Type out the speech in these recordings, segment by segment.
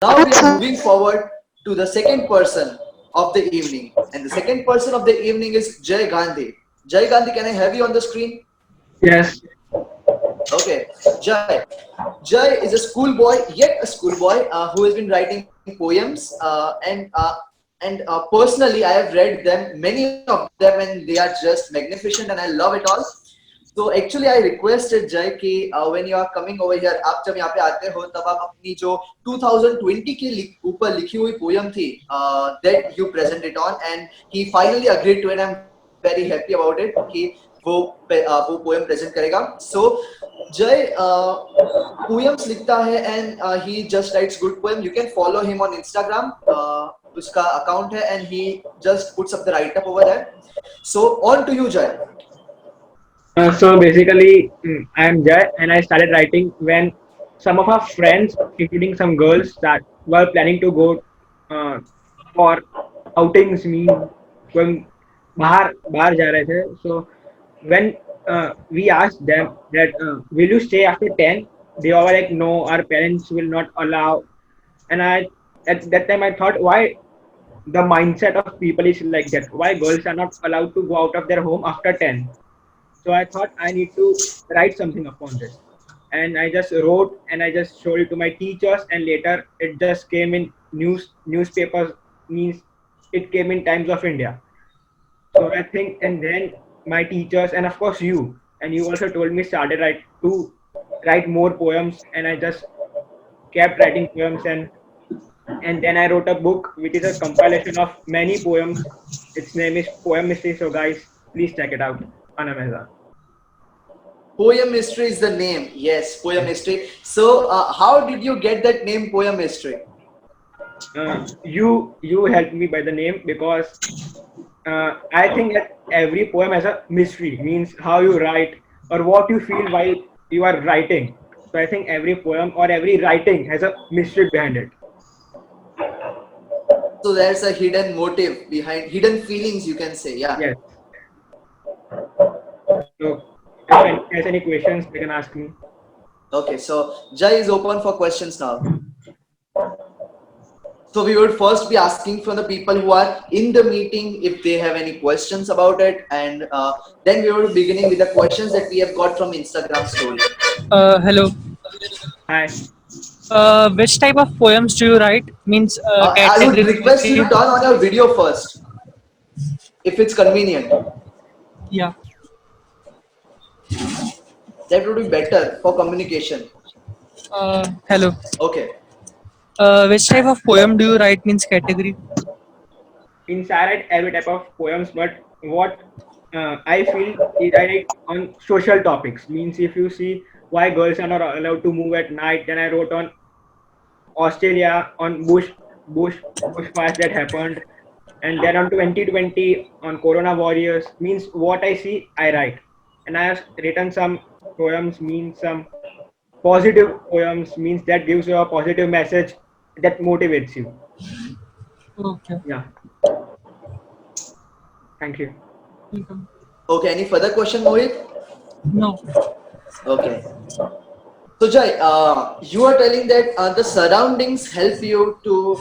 Now we are moving forward to the second person of the evening. And the second person of the evening is Jay Gandhi. Jay Gandhi, can I have you on the screen? Yes. Okay, Jay. Jay is a schoolboy, yet a schoolboy who has been writing poems, and personally, I have read them, many of them, and they are just magnificent, and I love it all. So actually, I requested Jay कि when you are coming over here, आप जब यहाँ पे आते हो तब आप अपनी जो 2020 के ऊपर लिखी हुई पोयम थी that you present it on, and he finally agreed to it. I'm very happy about it कि वो पोयम प्रेजेंट करेगा. So Jay poems लिखता है and he just writes good poem. You can follow him on Instagram. उसका account है and he just puts up the write up over there. So on to you, Jay. So basically, I am Jay, and I started writing when some of our friends, including some girls, that were planning to go for outings. Mean going बाहर जा रहे थे. So when we asked them that will you stay after 10, they all were like, no, our parents will not allow. And I at that time I thought, why the mindset of people is like that? Why girls are not allowed to go out of their home after 10? So I thought I need to write something upon this. And I just wrote and I just showed it to my teachers, and later it just came in newspapers, means it came in Times of India. So I think, and then my teachers and of course you, and you also told me started write more poems, and I just kept writing poems, and then I wrote a book which is a compilation of many poems. Its name is Poem Mystery. So guys, please check it out on Amazon. Poem Mystery is the name. Yes, Poem Mystery. So, how did you get that name, Poem Mystery? You helped me by the name because I think that every poem has a mystery, means how you write or what you feel while you are writing. So I think every poem or every writing has a mystery behind it. So there's a hidden motive behind, hidden feelings, you can say. Yeah. Yes. So if anyone has any questions, they can ask me. Okay, so Jai is open for questions now. So we would first be asking from the people who are in the meeting if they have any questions about it, and then we will be beginning with the questions that we have got from Instagram story. Hello. Hi. Which type of poems do you write? Means I would request you category. to turn on your video first, if it's convenient. Yeah. That would be better for communication. Hello. Okay. Which type of poem do you write? Means category. I write every type of poems, but what I feel is I write on social topics. Means if you see why girls are not allowed to move at night, then I wrote on Australia, on bushfires that happened, and then on 2020 on Corona warriors. Means what I see, I write, and I have written some poems. Means some positive poems. Means that gives you a positive message that motivates you. Okay. Yeah. Thank you. Welcome. Okay. Any further question, Mohit? No. Okay. So Jai, you are telling that the surroundings help you to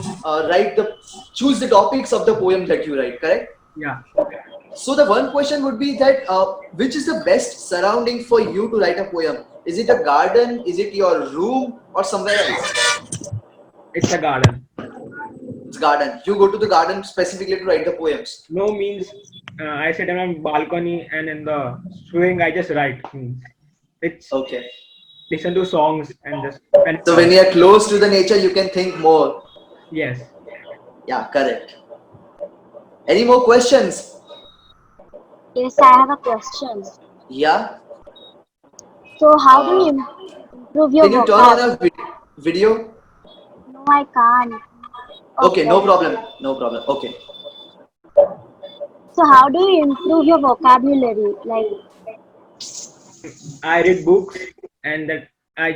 choose the topics of the poem that you write, correct? Yeah. So the one question would be that which is the best surrounding for you to write a poem? Is it a garden? Is it your room or somewhere else? It's a garden. It's garden. You go to the garden specifically to write the poems. No means I sit on a balcony and in the swing I just write. It's Okay. listen to songs and just So when you are close to the nature, you can think more. yes. Yeah, correct. Any more questions? Yes, I have a question. Yeah. So, how do you improve your Can you turn on vocab? your video? No, I can't. Okay, no problem. No problem. Okay. So, how do you improve your vocabulary? Like, I read books and that I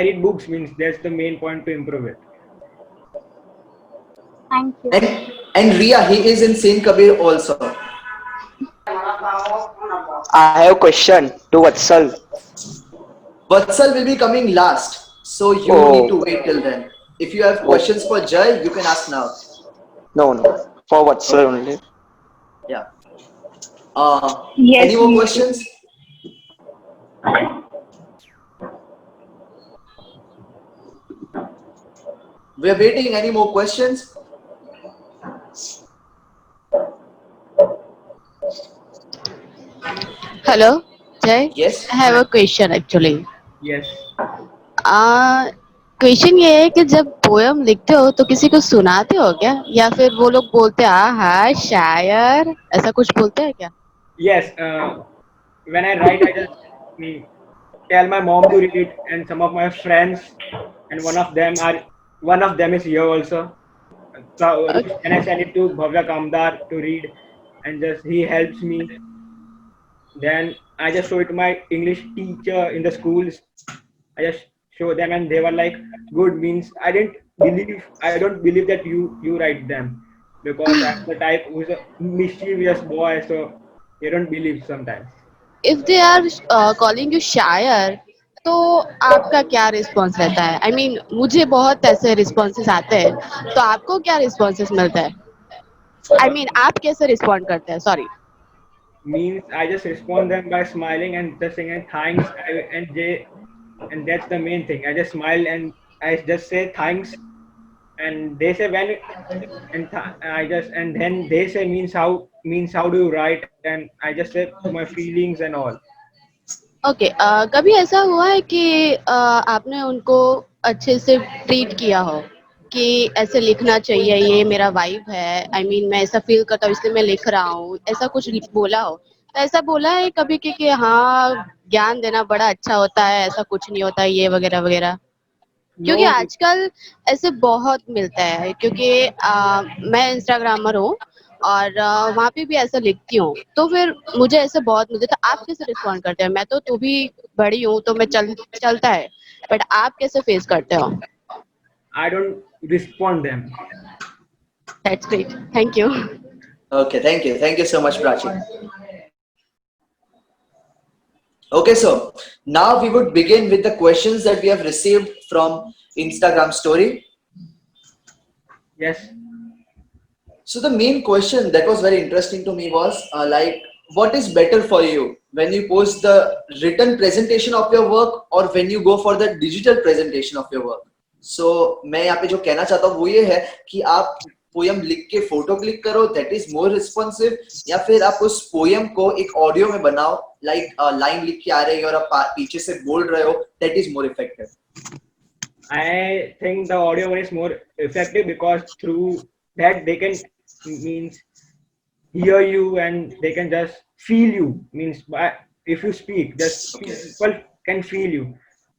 read books means that's the main point to improve it. thank you. And Ria, he is in Saint Kabir also. I have a question to Vatsal. Vatsal will be coming last, so you need to wait till then. If you have questions for Jai, you can ask now. No, no. For sir only. Yeah. Yes, Any more questions? We are waiting. Any more questions? Hello, Jay. Yes. I have a question actually. Yes. Question ये है कि जब poem लिखते हो तो किसी को सुनाते हो क्या, या फिर वो लोग बोलते हैं हाँ शायर, ऐसा कुछ बोलते हैं क्या? Yes. When I write, I just tell my mom to read it, and some of my friends, and one of them is here also. So and I send it to Bhavya Kamdar to read, and just he helps me. Then I just show it to my English teacher in the schools. I just show them, and they were like, "Good." Means I don't believe that you write them, because I'm the type who's a mischievous boy, so you don't believe sometimes. If they are calling you शायर, तो आपका क्या response रहता है? I mean मुझे बहुत ऐसे responses आते हैं, तो आपको क्या रिस्पॉन्सेस मिलता है? आई मीन आप कैसे रिस्पॉन्ड करते हैं? Sorry. Means I just respond them by smiling and just saying thanks, and that's the main thing. I just smile and I just say thanks, and they say when, and then they say means how do you write, and I just say my feelings and all. Okay, कभी ऐसा हुआ है कि आपने उनको अच्छे से treat किया हो कि ऐसे लिखना चाहिए, ये मेरा वाइब है, आई मीन मैं ऐसा फील करता हूँ इसलिए मैं लिख रहा हूँ, ऐसा कुछ बोला हो? तो ऐसा बोला है कभी कि हाँ ज्ञान देना बड़ा अच्छा होता है, ऐसा कुछ नहीं होता ये वगैरह वगैरह? क्योंकि No. आजकल ऐसे बहुत मिलता है, क्योंकि मैं इंस्टाग्रामर हूँ और वहाँ पे भी ऐसा लिखती हूँ, तो फिर मुझे ऐसे बहुत मिलते, तो आप कैसे रिस्पॉन्ड करते हैं? मैं तो तू भी बड़ी हूँ तो मैं चलता है, बट आप कैसे फेस करते हो? I don't respond them. That's great, thank you. Okay. Thank you. Thank you so much, Prachi. Okay, so now we would begin with the questions that we have received from Instagram story. Yes. So the main question that was very interesting to me was like, what is better for you when you post the written presentation of your work or when you go for the digital presentation of your work? So मैं यहाँ पे जो कहना चाहता हूँ वो ये है कि आप पोयम लिख के फोटो क्लिक करो, that is more responsive, या फिर आप उस पोयम को एक ऑडियो में बनाओ, like लाइन लिख के आ रही है और आप पीछे से बोल रहे हो, that is more effective. I think the audio one is more effective, because through that they can means hear you, and they can just feel you. Means if you speak, just people can feel you,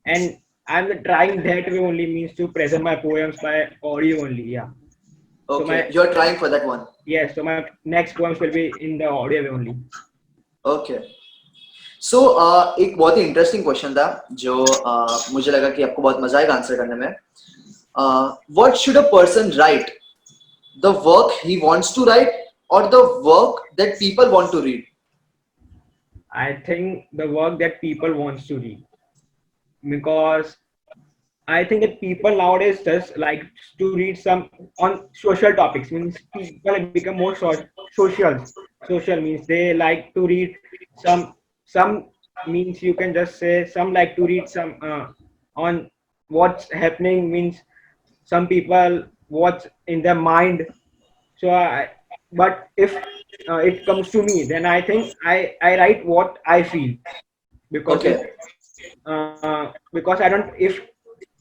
and I'm trying that way only, means to present my poems by audio only. Yeah. Okay, you're trying for that one. Yes. So my next poems will be in the audio way only. Okay. So एक बहुत ही interesting question था जो मुझे लगा कि आपको बहुत मजा आएगा आंसर करने में. What should a person write? The work he wants to write or the work that people want to read? I think the work that people wants to read, because I think that people nowadays just like to read some on social topics. Means people have become more social. Social means they like to read some means you can just say some like to read some on what's happening. Means some people what's in their mind. So but if it comes to me, then I think I write what I feel, because Okay. because I don't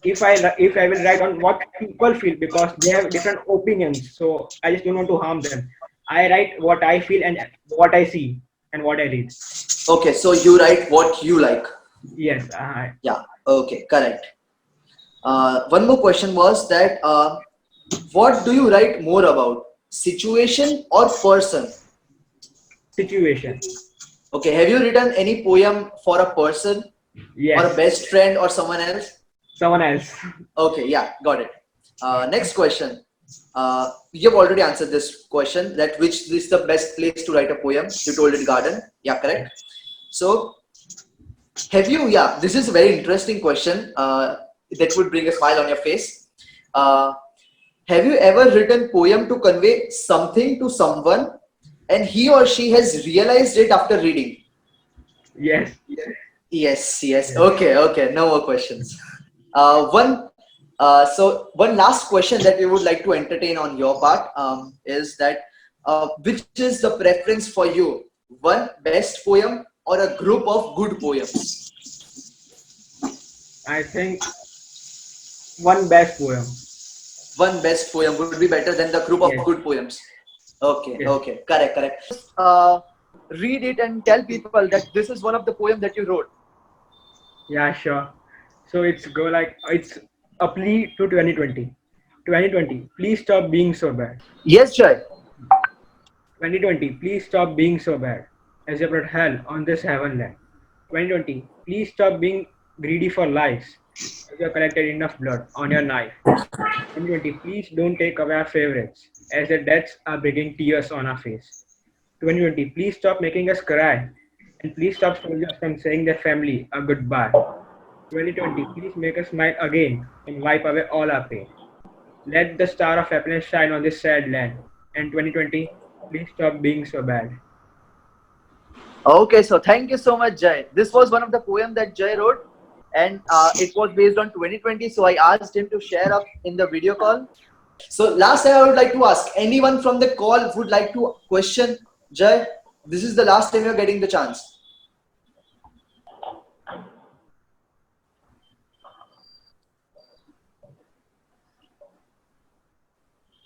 if I will write on what people feel, because they have different opinions, so I just don't want to harm them. I write what I feel and what I see and what I read. Okay, so you write what you like. Yes. Yeah. Okay, correct. One more question was that what do you write more about, situation or person? Situation. Okay, have you written any poem for a person Yes. or a best friend or someone else? Someone else. Okay, yeah, got it. Next question. You've already answered this question, that which is the best place to write a poem. You told it garden. Yeah, correct. So have you, yeah, this is a very interesting question that would bring a smile on your face. Have you ever written poem to convey something to someone, and he or she has realized it after reading? Yes. Yes, yes. Yes. Okay, okay. No more questions. So one last question that we would like to entertain on your part is that which is the preference for you? One best poem or a group of good poems? I think one best poem. One best poem would be better than the group of Yes. good poems. Okay, Yes. okay. Correct, correct. Read it and tell people that this is one of the poem that you wrote. Yeah, sure. So it's a plea to 2020. 2020, please stop being so bad. Yes, Jai. 2020, please stop being so bad, as you brought hell on this heaven land. 2020, please stop being greedy for lives, as you have collected enough blood on your knife. 2020, please don't take away our favorites, as their deaths are bringing tears on our face. 2020, please stop making us cry, and please stop soldiers from saying their family a goodbye. 2020, please make us smile again and wipe away all our pain. Let the star of happiness shine on this sad land. And 2020, please stop being so bad. Okay, so thank you so much, Jai. This was one of the poem that Jai wrote, and it was based on 2020. So I asked him to share up in the video call. So last time I would like to ask anyone from the call would like to question Jai. This is the last time you're getting the chance.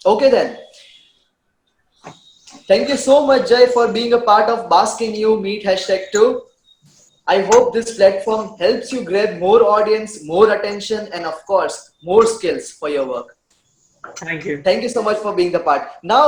Okay then. Thank you so much, Jai, for being a part of Bask in You Meet #2. I hope this platform helps you grab more audience, more attention, and of course, more skills for your work. Thank you. Thank you so much for being the part. Now